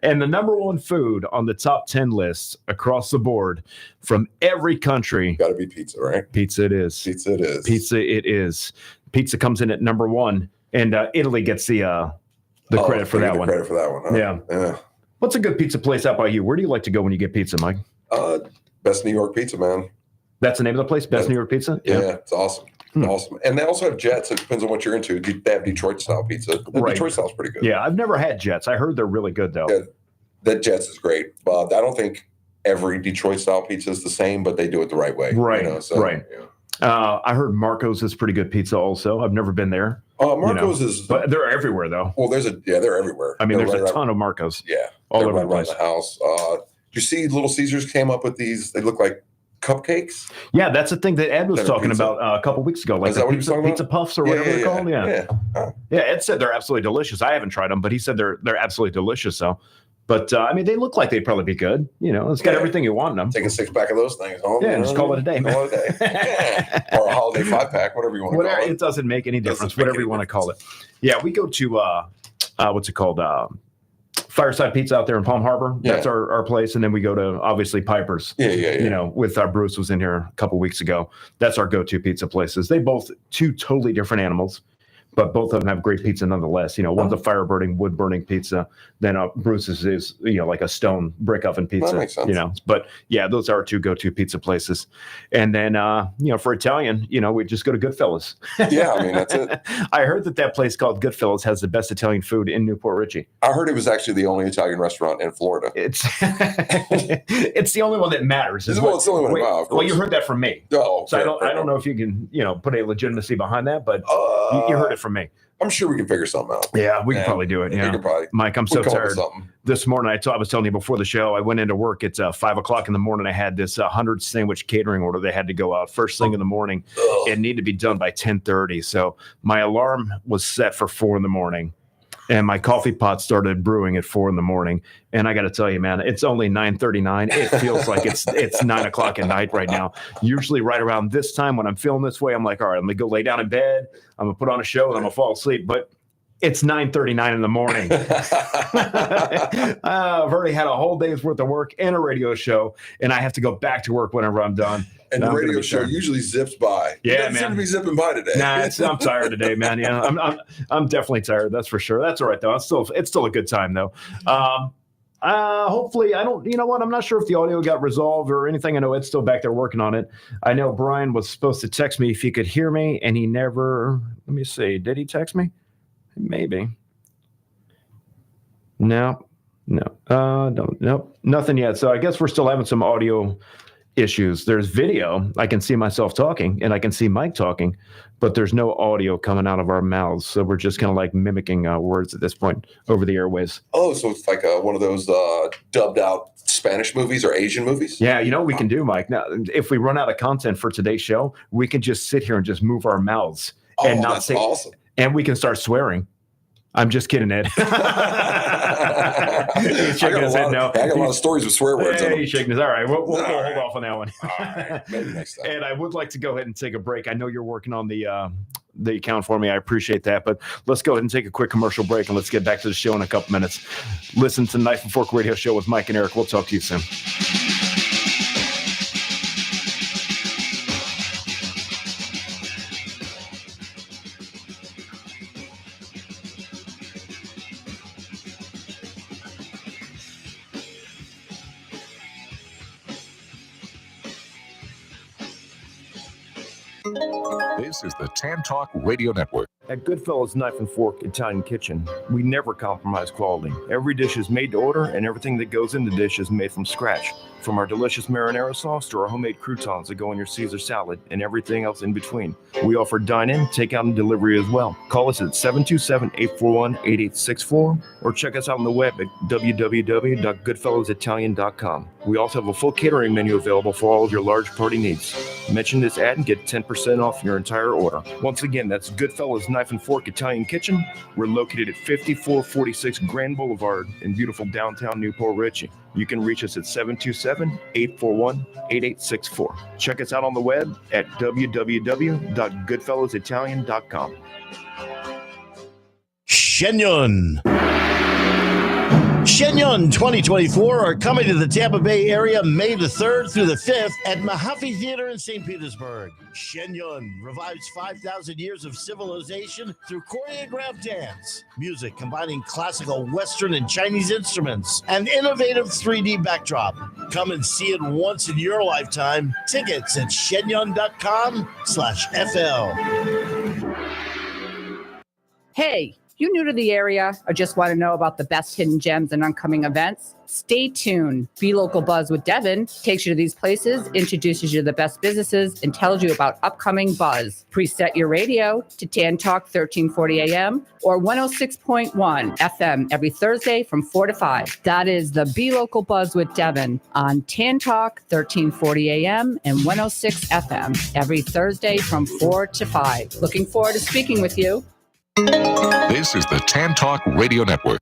And the number one food on the top 10 lists across the board from every country. Got to be pizza, right? Pizza it is. Pizza it is. Pizza it is. Pizza comes in at number one, and Italy gets the credit for that one. Credit for that one. Huh? Yeah. What's a good pizza place out by you? Where do you like to go when you get pizza, Mike? Best New York Pizza, man. That's the name of the place? Best New York Pizza? Yeah, it's awesome. Awesome. And they also have Jets. It depends on what you're into. They have Detroit-style pizza. Detroit style is pretty good. Yeah, I've never had Jets. I heard they're really good, though. Yeah, that Jets is great. But I don't think every Detroit-style pizza is the same, but they do it the right way. Right, you know, right. Yeah. I heard Marco's is pretty good pizza also. I've never been there. Marco's is... But they're everywhere, though. Well, they're everywhere. I mean, there's a ton of Marco's. Yeah. All over the place. Around the house. You see Little Caesars came up with these, they look like cupcakes. Yeah, that's the thing that Ed was talking about a couple weeks ago. Like the pizza puffs or whatever they're called. Yeah. Ed said they're absolutely delicious. I haven't tried them, but he said they're absolutely delicious. So, but I mean, they look like they'd probably be good. You know, it's got everything you want in them. Take a 6-pack of those things home. Yeah, just call it a day, man. Call it a day. Or a holiday 5-pack, whatever you want to call it. It doesn't make any difference, whatever you want to call it. Yeah, we go to what's it called? Fireside Pizza out there in Palm Harbor. That's our place. And then we go to obviously Piper's. Yeah. You know, with Bruce was in here a couple weeks ago. That's our go-to pizza places. They both two totally different animals, but both of them have great pizza nonetheless. You know, one's a fire-burning, wood-burning pizza. Then Bruce's is, you know, like a stone brick oven pizza. That makes sense. You know, but yeah, those are our two go-to pizza places. And then, you know, for Italian, you know, we just go to Goodfellas. Yeah, I mean, that's it. I heard that place called Goodfellas has the best Italian food in Newport Richey. I heard it was actually the only Italian restaurant in Florida. It's the only one that matters. It's the only one of course. Well, you heard that from me. Oh, so I don't know if you can, you know, put a legitimacy behind that, but you heard it from me. I'm sure we can figure something out. Yeah, we can probably do it. Yeah, Mike, I'm so tired. This morning, I was telling you before the show, I went into work. It's 5:00 in the morning. I had this 100 sandwich catering order. They had to go out first thing in the morning. It needed to be done by 10:30. So my alarm was set for 4 in the morning. And my coffee pot started brewing at 4 in the morning. And I got to tell you, man, it's only 9:39. It feels like it's 9:00 at night right now. Usually right around this time when I'm feeling this way, I'm like, all right, I'm going to go lay down in bed. I'm going to put on a show and I'm going to fall asleep. But it's 9:39 in the morning. I've already had a whole day's worth of work and a radio show. And I have to go back to work whenever I'm done. And the radio show usually zips by. Yeah, man. Seem to be zipping by today. Nah, I'm tired today, man. Yeah, I'm definitely tired. That's for sure. That's all right though. It's still a good time though. Hopefully, you know what? I'm not sure if the audio got resolved or anything. I know Ed's still back there working on it. I know Brian was supposed to text me if he could hear me, and he never. Let me see. Did he text me? Maybe. No, nope, nothing yet. So I guess we're still having some audio issues. There's video. I can see myself talking and I can see Mike talking, but there's no audio coming out of our mouths. So we're just kind of like mimicking words at this point over the airways. Oh, so it's like one of those dubbed out Spanish movies or Asian movies? Yeah, you know what we can do, Mike? Now, if we run out of content for today's show, we can just sit here and just move our mouths and not say awesome. And we can start swearing. I'm just kidding, Ed. He's shaking his head no. I got a lot of stories with swear words. He's shaking his. All right, we'll hold off on that one. All right, maybe next time. And I would like to go ahead and take a break. I know you're working on the account for me. I appreciate that, but let's go ahead and take a quick commercial break and let's get back to the show in a couple minutes. Listen to the Knife and Fork Radio Show with Mike and Eric. We'll talk to you soon. This is the Tan Talk Radio Network. At Goodfellas Knife and Fork Italian Kitchen, we never compromise quality. Every dish is made to order, and everything that goes in the dish is made from scratch. From our delicious marinara sauce to our homemade croutons that go in your Caesar salad and everything else in between. We offer dine-in, takeout, and delivery as well. Call us at 727-841-8864 or check us out on the web at www.goodfellasitalian.com. We also have a full catering menu available for all of your large party needs. Mention this ad and get 10% off your entire order. Once again, that's Goodfellas Knife and Fork Italian Kitchen. We're located at 5446 Grand Boulevard in beautiful downtown Newport Richey. You can reach us at 727-841-8864. Check us out on the web at www.goodfellasitalian.com. Shenyun 2024 are coming to the Tampa Bay area May the 3rd through the 5th at Mahaffey Theater in St. Petersburg. Shenyun revives 5,000 years of civilization through choreographed dance, music combining classical Western and Chinese instruments, and innovative 3D backdrop. Come and see it once in your lifetime. Tickets at shenyun.com/FL. Hey, you new to the area or just want to know about the best hidden gems and upcoming events? Stay tuned. Be Local Buzz with Devin takes you to these places, introduces you to the best businesses, and tells you about upcoming buzz. Preset your radio to Tan Talk 1340 AM or 106.1 FM every Thursday from 4 to 5. That is the Be Local Buzz with Devin on Tan Talk 1340 AM and 106 FM every Thursday from 4 to 5. Looking forward to speaking with you. This is the Tan Talk Radio Network.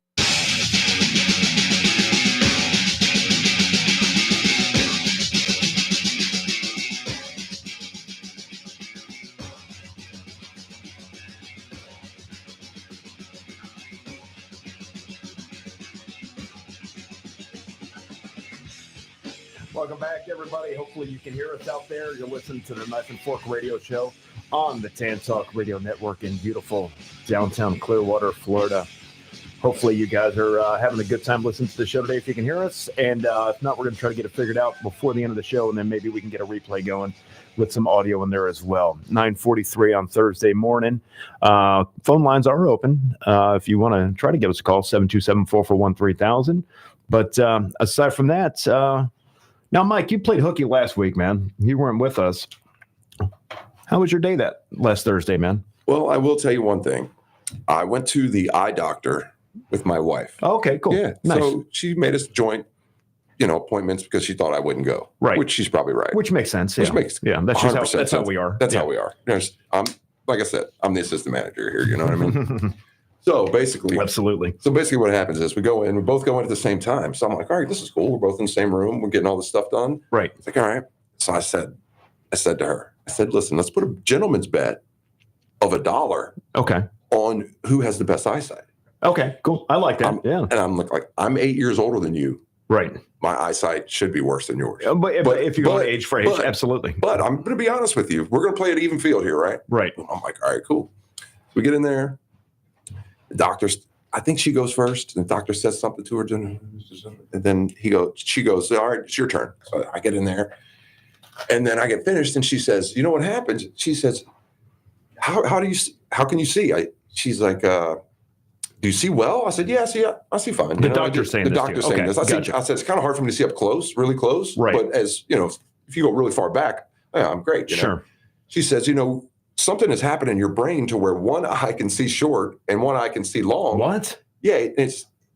Welcome back, everybody. Hopefully you can hear us out there. You're listening to the Knife and Fork Radio Show on the Tan Talk Radio Network in beautiful downtown Clearwater, Florida. Hopefully you guys are having a good time listening to the show today if you can hear us. And if not, we're going to try to get it figured out before the end of the show, and then maybe we can get a replay going with some audio in there as well. 9:43 on Thursday morning. Phone lines are open. If you want to try to give us a call, 727-441-3000. But aside from that, now, Mike, you played hooky last week, man. You weren't with us. How was your day that last Thursday, man? Well, I will tell you one thing. I went to the eye doctor with my wife. Oh, okay, cool. Yeah. Nice. So she made us joint, appointments because she thought I wouldn't go. Right. Which she's probably right. Which makes sense. That's just how we are. That's how we are. I'm like I said, I'm the assistant manager here. You know what I mean? So basically, absolutely. So basically, what happens is we both go in at the same time. So I'm like, all right, this is cool. We're both in the same room. We're getting all this stuff done. Right. It's like, all right. So I said to her, listen, let's put a gentleman's bet of $1. Okay. On who has the best eyesight. Okay, cool. I like that. And I'm like, I'm 8 years older than you. Right. My eyesight should be worse than yours. But if you're going age for age, absolutely. But I'm going to be honest with you. We're going to play an even field here, right? Right. I'm like, all right, cool. We get in there. The doctor, I think she goes first. And the doctor says something to her. And then she goes, all right, it's your turn. So I get in there. And then I get finished. And she says, you know what happens? She says, how can you see? She's like, do you see well? I said, yeah, I see fine. The doctor's saying this. I said, it's kind of hard for me to see up close, really close. Right. But as if you go really far back, yeah, I'm great. Sure. She says, something has happened in your brain to where one eye can see short and one eye can see long. What? Yeah.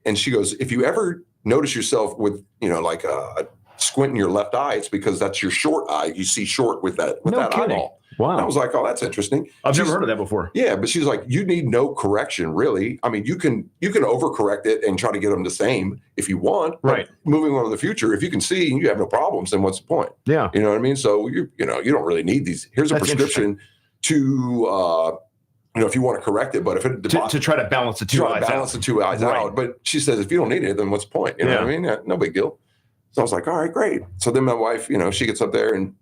And she goes, if you ever notice yourself with, like squinting your left eye, it's because that's your short eye. You see short with that eyeball. Wow. And I was like, oh, that's interesting. I've never heard of that before. Yeah, but she's like, you need no correction, really. I mean, you can overcorrect it and try to get them the same if you want. Right. Moving on to the future, if you can see and you have no problems, then what's the point? Yeah. You know what I mean? So you don't really need these. Here's a prescription to if you want to correct it, but if it to try to balance the two eyes out. But she says, if you don't need it, then what's the point? You know what I mean? No big deal. So I was like, all right, great. So then my wife, she gets up there and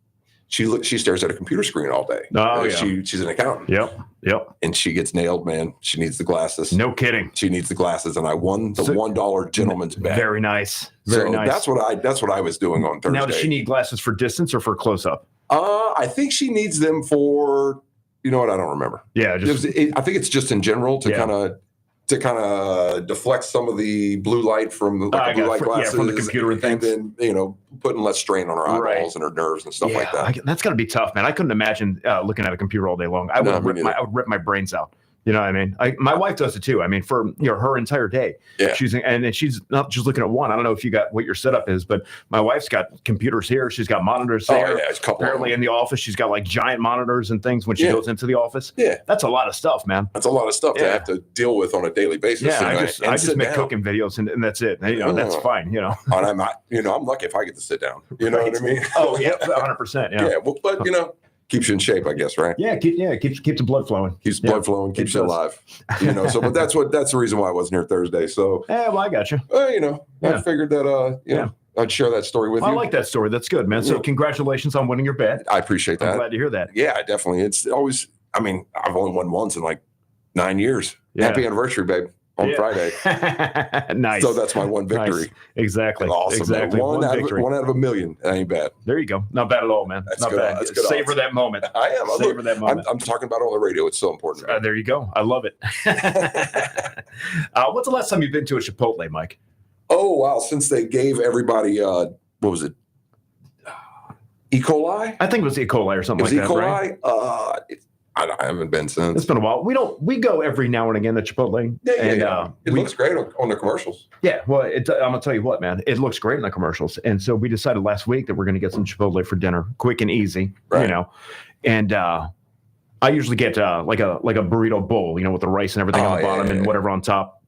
she stares at a computer screen all day. Oh, yeah. She's an accountant. Yep. And she gets nailed, man. She needs the glasses. No kidding. She needs the glasses, and I won the $1 gentleman's bet. Very nice. Very nice. That's what I was doing on Thursday. Now, does she need glasses for distance or for close up? I think she needs them for, you know what? I don't remember. Yeah. I think it's just in general to kind of deflect some of the blue light from the blue light glasses, from the computer and things. then, putting less strain on her eyeballs and her nerves and stuff like that. That's got to be tough, man. I couldn't imagine looking at a computer all day long. I would rip my brains out. You know what I mean? My wife does it too. I mean, for her entire day, she's not just looking at one. I don't know if you got what your setup is, but my wife's got computers here. She's got monitors there. It's a couple. Apparently in the office, she's got like giant monitors and things when she goes into the office. Yeah, that's a lot of stuff, man. That's a lot of stuff to have to deal with on a daily basis. Yeah, I just make cooking videos and that's it. That's fine. And I'm not. I'm lucky if I get to sit down. You know what I mean? Oh yeah, 100%. Yeah. Well, but keeps you in shape, I guess, right? Yeah, keeps the blood flowing. Keeps blood flowing, keeps you alive. But that's the reason why I wasn't here Thursday. So I got you. I figured that I'd share that story with you. I like that story. That's good, man. So congratulations on winning your bet. I appreciate that. I'm glad to hear that. Yeah, definitely. It's always, I've only won once in like 9 years. Yeah. Happy anniversary, babe. On Friday. Nice. So that's my one victory. Nice. Exactly. Awesome. Exactly. One out of a million. That ain't bad. There you go. Not bad at all, man. That's not good. bad. That's good. Savor that moment. I am. Savor that moment. I'm talking about it on the radio. It's so important. There you go. I love it. What's the last time you've been to a Chipotle, Mike? Oh, wow. Since they gave everybody, what was it? E. coli? I think it was E. coli or something like that. E. coli? Right? I haven't been since. It's been a while. We go every now and again to Chipotle. It looks great on the commercials. Yeah, well, I'm gonna tell you what, man. It looks great in the commercials, and so we decided last week that we're gonna get some Chipotle for dinner, quick and easy. Right. And I usually get like a burrito bowl, with the rice and everything on the bottom and whatever on top.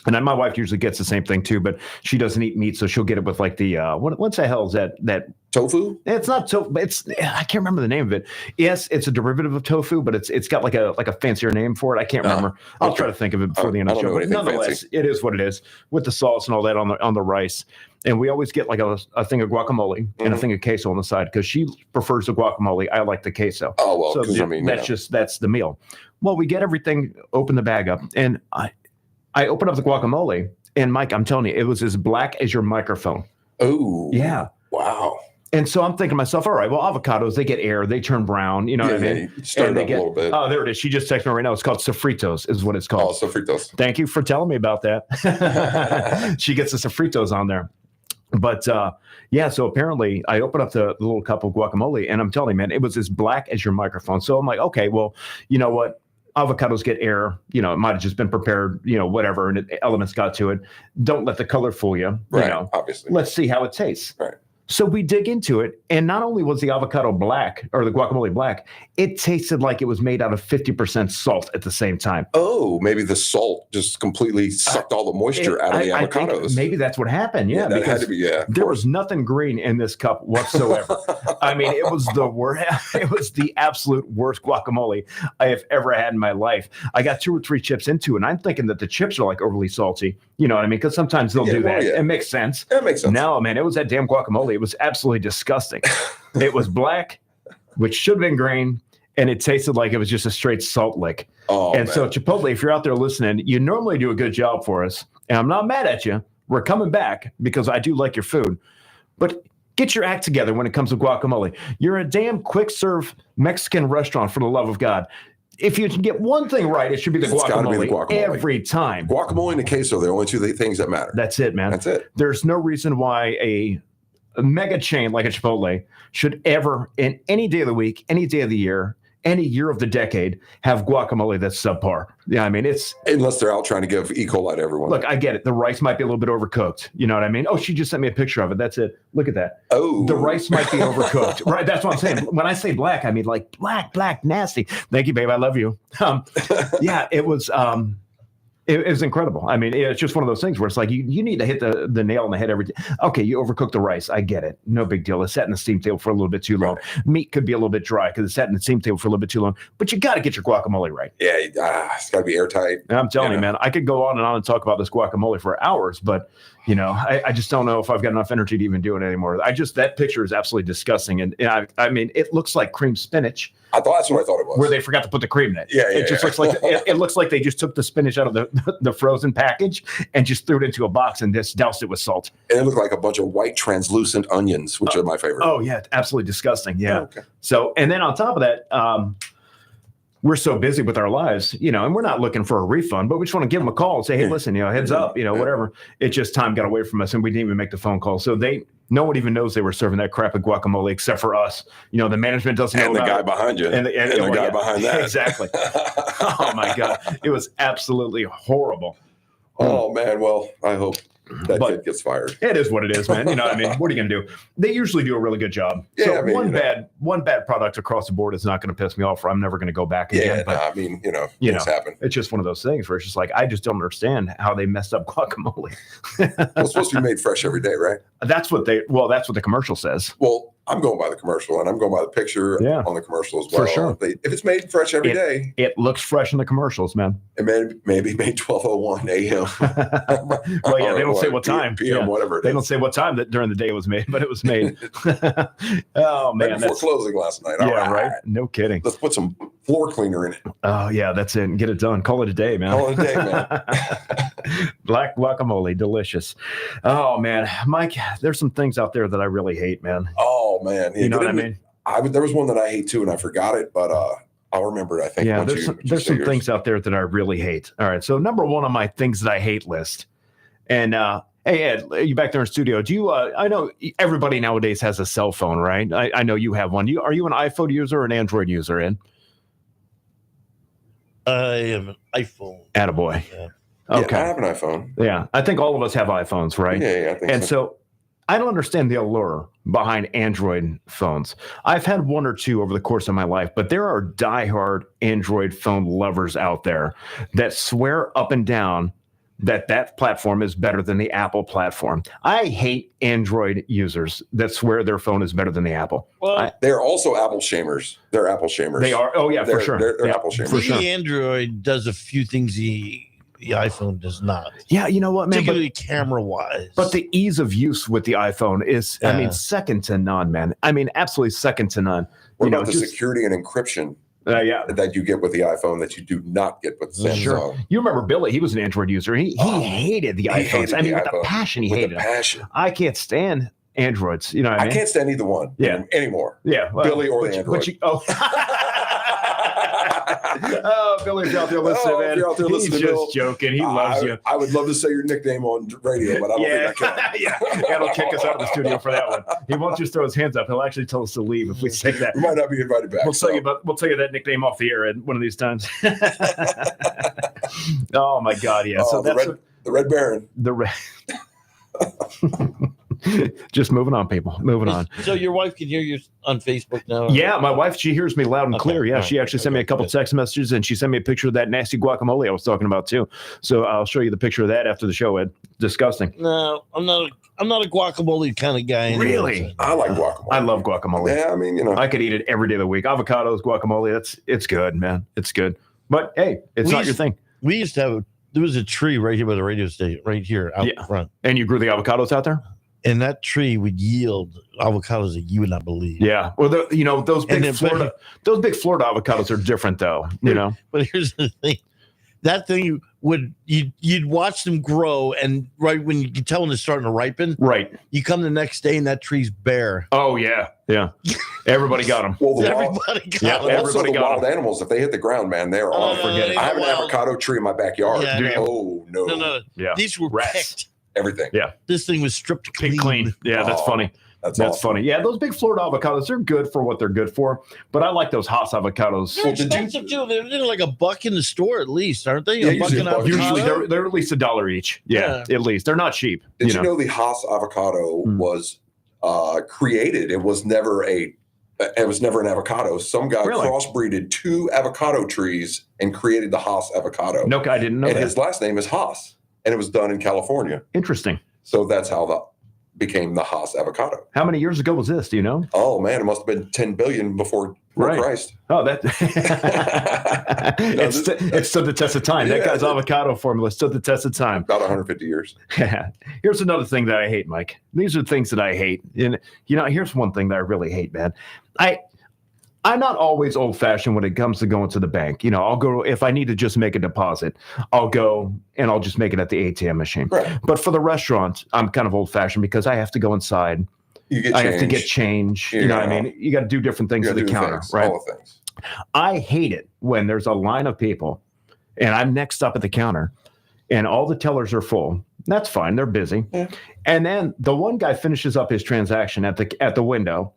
And then my wife usually gets the same thing too, but she doesn't eat meat, so she'll get it with like the what the hell is that tofu? It's not tofu. I can't remember the name of it. Yes, it's a derivative of tofu, but it's got like a fancier name for it. I can't remember. I'll try to think of it before the end of the show. But nonetheless, fancy. It is what it is with the sauce and all that on the rice. And we always get like a thing of guacamole and a thing of queso on the side because she prefers the guacamole. I like the queso. Oh well, so that's the meal. Well, we get everything, open the bag up, and I open up the guacamole, and Mike, I'm telling you, it was as black as your microphone. Oh, yeah, wow. And so I'm thinking to myself, all right, well, avocados, they get air, they turn brown, you know what I mean? Stir it up a little bit. Oh, there it is. She just texted me right now. It's called Zephyrhills is what it's called. Oh, Zephyrhills. Thank you for telling me about that. She gets the Zephyrhills on there. But so apparently I opened up the little cup of guacamole, and I'm telling you, man, it was as black as your microphone. So I'm like, okay, well, you know what? Avocados get air, it might have just been prepared, whatever, and elements got to it. Don't let the color fool you. Right, obviously. Let's see how it tastes. Right. So we dig into it, and not only was the avocado black, or the guacamole black, it tasted like it was made out of 50% salt at the same time. Oh, maybe the salt just completely sucked all the moisture out of the avocados. I think maybe that's what happened. Yeah, that had to be. Yeah, there was nothing green in this cup whatsoever. I mean, it was the worst. It was the absolute worst guacamole I have ever had in my life. I got 2 or 3 chips into it, and I'm thinking that the chips are like overly salty. You know what I mean? Because sometimes they'll do that. Yeah. It makes sense. It makes sense. No, man, it was that damn guacamole. It was absolutely disgusting. It was black, which should have been green, and it tasted like it was just a straight salt lick. Oh, and so Chipotle, if you're out there listening, you normally do a good job for us, and I'm not mad at you. We're coming back because I do like your food, but get your act together when it comes to guacamole. You're a damn quick serve Mexican restaurant, for the love of God. If you can get one thing right, it should be the guacamole every time. Guacamole and the queso, they're only 2 things that matter. That's it, man. That's it. There's no reason why a mega chain like a Chipotle should ever, in any day of the week, any day of the year, any year of the decade, have guacamole that's subpar. Yeah, I mean, it's... Unless they're out trying to give E. coli to everyone. Look, I get it. The rice might be a little bit overcooked. You know what I mean? Oh, she just sent me a picture of it. That's it. Look at that. Oh. The rice might be overcooked. Right, that's what I'm saying. When I say black, I mean like black, nasty. Thank you, babe. I love you. Yeah, it was... It was incredible. I mean, it's just one of those things where it's like you need to hit the nail on the head every day. Okay, you overcook the rice. I get it. No big deal. It sat in the steam table for a little bit too long. Right. Meat could be a little bit dry because it sat in the steam table for a little bit too long. But you got to get your guacamole right. Yeah, it's got to be airtight. I'm telling you, man, I could go on and talk about this guacamole for hours, but I just don't know if I've got enough energy to even do it anymore. That picture is absolutely disgusting. And I mean, it looks like cream spinach. That's what I thought it was. Where they forgot to put the cream in it. Yeah, it just looks like it looks like they just took the spinach out of the frozen package and just threw it into a box and just doused it with salt. And it looked like a bunch of white translucent onions, which are my favorite. Oh yeah, absolutely disgusting. Yeah. Oh, okay. So, and then on top of that, we're so busy with our lives, and we're not looking for a refund, but we just want to give them a call and say, hey, listen, heads up, whatever. It just time got away from us and we didn't even make the phone call. So no one even knows they were serving that crappy guacamole except for us. The management doesn't know. And the guy behind you. And the guy behind that. Exactly. Oh my God. It was absolutely horrible. Oh man. Well, I hope that kid gets fired. It is what it is, man. What are you going to do? They usually do a really good job. Yeah, so one bad product across the board is not going to piss me off, or I'm never going to go back again. But things happen. It's just one of those things where it's just like, I just don't understand how they messed up guacamole. It's supposed to be made fresh every day, right? That's what the commercial says. Well, I'm going by the commercial, and I'm going by the picture on the commerл as well. For sure. If it's made fresh every day. It looks fresh in the commercials, man. It maybe made 12:01 a.m. Well, yeah, they don't say what time. PM, whatever they don't say what time that during the day it was made, but it was made. Oh, man. Right before closing last night. Yeah, right. No kidding. Let's put some floor cleaner in it. Oh, yeah, that's it. Get it done. Call it a day, man. Call it a day, man. Black guacamole, delicious. Oh, man. Mike, there's some things out there that I really hate, man. Oh, man. You know what I mean? There was one that I hate too, and I forgot it, but I'll remember it, I think. Yeah, there's some things out there that I really hate. All right, so number one on my things that I hate list. And hey, Ed, you back there in studio. Do you? I know everybody nowadays has a cell phone, right? I know you have one. Are you an iPhone user or an Android user, Ed? I am an iPhone. Attaboy. Yeah. Okay. Yeah, I have an iPhone. Yeah, I think all of us have iPhones, right? Yeah, I think and so I don't understand the allure behind Android phones. I've had one or two over the course of my life, but there are diehard Android phone lovers out there that swear up and down that platform is better than the Apple platform. I hate Android users that swear their phone is better than the Apple. Well, they're also Apple shamers. They're Apple shamers. They are. Oh, yeah, for sure. They're Apple shamers. For sure. The Android does a few things the iPhone does not. Yeah, you know what, man? Particularly camera-wise. But the ease of use with the iPhone is, second to none, man. I mean, absolutely second to none. What about the security and encryption that you get with the iPhone that you do not get with Samsung? Sure. You remember Billy? He was an Android user. He hated the iPhones. With the passion, he hated them. I can't stand Androids. You know what I mean? I can't stand either one anymore. Yeah. Well, Billy or the Android. Oh, Billy's out there listening, man. You're out there listening, He's just joking. He loves you. I would love to say your nickname on radio, but I don't think I can. Yeah, he'll kick us out of the studio for that one. He won't just throw his hands up. He'll actually tell us to leave if we say that. We might not be invited back. We'll tell you that nickname off the air at one of these times. Oh my God, yeah. So the Red Baron. The Red. Just moving on, people. Moving on. So your wife can hear you on Facebook now? Yeah, my wife, she hears me loud and clear. Yeah, she actually sent me a couple text messages, and she sent me a picture of that nasty guacamole I was talking about too. So I'll show you the picture of that after the show, Ed. Disgusting. No, I'm not a guacamole kind of guy. Really? I like guacamole. I love guacamole. Yeah, I mean, I could eat it every day of the week. Avocados, guacamole, it's good, man. It's good. But hey, it's not your thing. We used to have there was a tree right here by the radio station, right here out front. And you grew the avocados out there? And that tree would yield avocados that you would not believe. Yeah. Well, those big Florida avocados are different, though. But here's the thing: that thing you'd watch them grow, and right when you can tell when it's starting to ripen, right? You come the next day and that tree's bare. Oh yeah. Everybody got them. Well, everybody got them. Also, the wild animals, if they hit the ground, man, they're all forget it. I have an avocado tree in my backyard. Yeah, oh no. No. Yeah. These were picked. Everything. Yeah. This thing was stripped clean. Yeah, that's funny. That's awesome. Funny. Yeah, those big Florida avocados, they're good for what they're good for. But I like those Haas avocados. They're expensive too. They're like $1 in the store at least, aren't they? Usually they're at least $1 each. Yeah, at least. They're not cheap. Did you know the Haas avocado was created? It was never an avocado. Some guy crossbreeded 2 avocado trees and created the Haas avocado. No, I didn't know that. And his last name is Haas. And it was done in California. Interesting. So that's how became the Haas avocado. How many years ago was this? Do you know? Oh man, it must have been 10 billion before Christ. Oh, that it stood the test of time. Yeah, that guy's avocado formula stood the test of time. About 150 years. Here's another thing that I hate, Mike. These are things that I hate. And here's one thing that I really hate, man. I'm not always old-fashioned when it comes to going to the bank. I'll go if I need to just make a deposit. I'll go and I'll just make it at the ATM machine. Right. But for the restaurant, I'm kind of old-fashioned because I have to go inside. I have to get change. You know what I mean? You got to do different things at the counter, right? All the things. I hate it when there's a line of people and I'm next up at the counter and all the tellers are full. That's fine. They're busy. Yeah. And then the one guy finishes up his transaction at the window.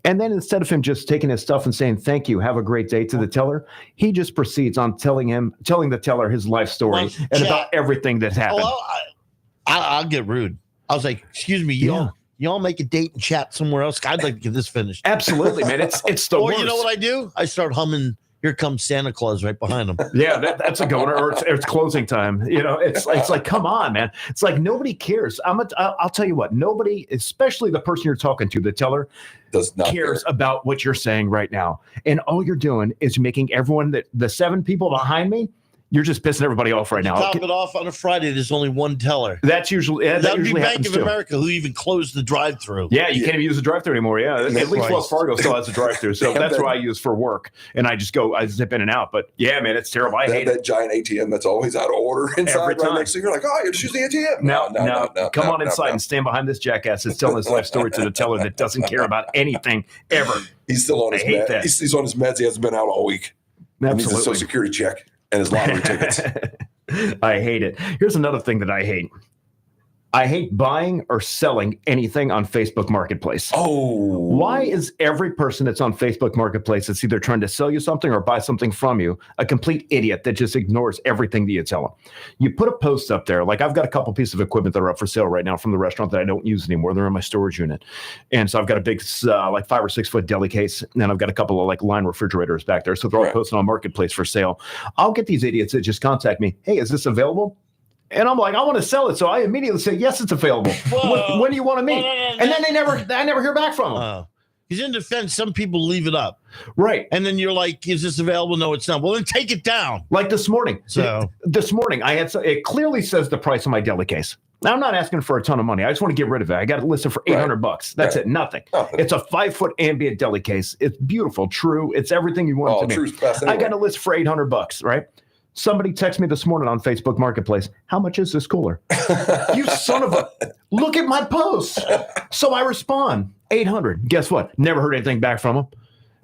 And then instead of him just taking his stuff and saying, thank you, have a great day to the teller, he just proceeds on telling the teller his life story and about everything that's happened. Well, I'll get rude. I was like, excuse me, y'all make a date and chat somewhere else. I'd like to get this finished. Absolutely, man. It's the or worst. You know what I do? I start humming Here Comes Santa Claus right behind him. Yeah, that's a goner. Or it's closing time. It's like, come on, man. It's like nobody cares. I'll tell you what. Nobody, especially the person you're talking to, the teller, does not cares about what you're saying right now. And all you're doing is making everyone the 7 people behind me. You're just pissing everybody off right now. Top it off on a Friday. There's only one teller. That's usually that would usually be Bank of too. America, who even closed the drive-through. Yeah, you can't even use the drive-through anymore. Yeah, at least Wells Fargo still has a drive-through, so that's what I use for work. And I just I zip in and out. But yeah, man, it's terrible. I hate that giant ATM that's always out of order inside every time. Right next to you. You're like, oh, you just use the ATM. No, come on inside and stand behind this jackass that's telling his life story to the teller that doesn't care about anything ever. He's still on his meds. He's on his meds. He hasn't been out all week. Absolutely. He needs a Social Security check and his lottery tickets. I hate it. Here's another thing that I hate. I hate buying or selling anything on Facebook Marketplace. Oh. Why is every person that's on Facebook Marketplace that's either trying to sell you something or buy something from you a complete idiot that just ignores everything that you tell them? You put a post up there. Like I've got a couple pieces of equipment that are up for sale right now from the restaurant that I don't use anymore. They're in my storage unit. And so I've got a big 5 or 6 foot deli case. And I've got a couple of line refrigerators back there. So they're all posted on Marketplace for sale. I'll get these idiots that just contact me. Hey, is this available? And I'm like, I want to sell it. So I immediately say, yes, it's available. When do you want to meet? And then I never hear back from them. Because in defense, some people leave it up. Right. And then you're like, is this available? No, it's not. Well, then take it down. Like this morning. So this morning, it clearly says the price of my deli case. Now, I'm not asking for a ton of money. I just want to get rid of it. I got it listed for $800. That's it. Nothing. It's a 5-foot ambient deli case. It's beautiful. True. It's everything you want it to be. True's best anyway. I got it listed for $800, right? Somebody texted me this morning on Facebook Marketplace. How much is this cooler? You son of a... Look at my post. So I respond, 800. Guess what? Never heard anything back from them.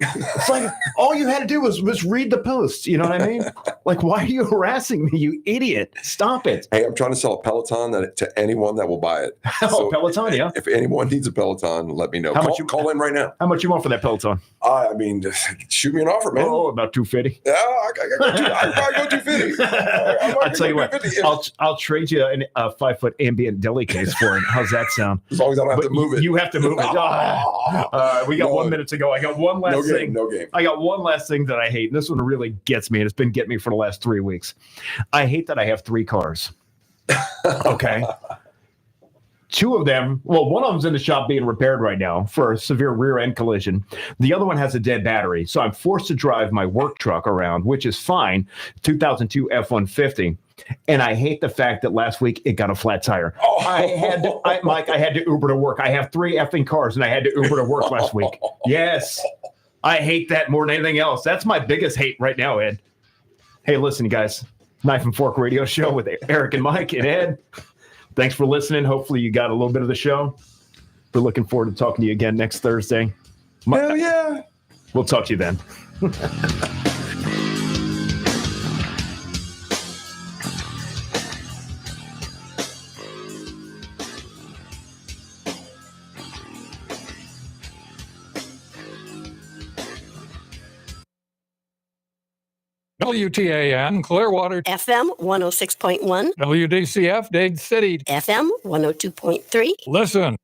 It's like all you had to do was read the post. You know what I mean? Like, why are you harassing me, you idiot? Stop it. Hey, I'm trying to sell a Peloton to anyone that will buy it. So Peloton, yeah. If anyone needs a Peloton, let me know. Call in right now. How much you want for that Peloton? I mean, shoot me an offer, man. Oh, about $250. Yeah, I probably go $250. I'll tell you what. I'll trade you a 5-foot ambient deli case for it. How's that sound? As long as I don't have to move it. You have to move it. We got 1 minute to go. I got one last thing. No game. I got one last thing that I hate. And this one really gets me. And it's been getting me for the last 3 weeks. I hate that I have 3 cars. Okay. 2 of them, one of them's in the shop being repaired right now for a severe rear end collision. The other one has a dead battery. So I'm forced to drive my work truck around, which is fine. 2002 F-150. And I hate the fact that last week it got a flat tire. Mike, I had to Uber to work. I have 3 effing cars and I had to Uber to work last week. Yes. I hate that more than anything else. That's my biggest hate right now, Ed. Hey, listen, you guys. Knife and Fork Radio Show with Eric and Mike and Ed. Thanks for listening. Hopefully you got a little bit of the show. We're looking forward to talking to you again next Thursday. Hell yeah. We'll talk to you then. WTAN, Clearwater. FM 106.1. WDCF, Dade City. FM 102.3. Listen.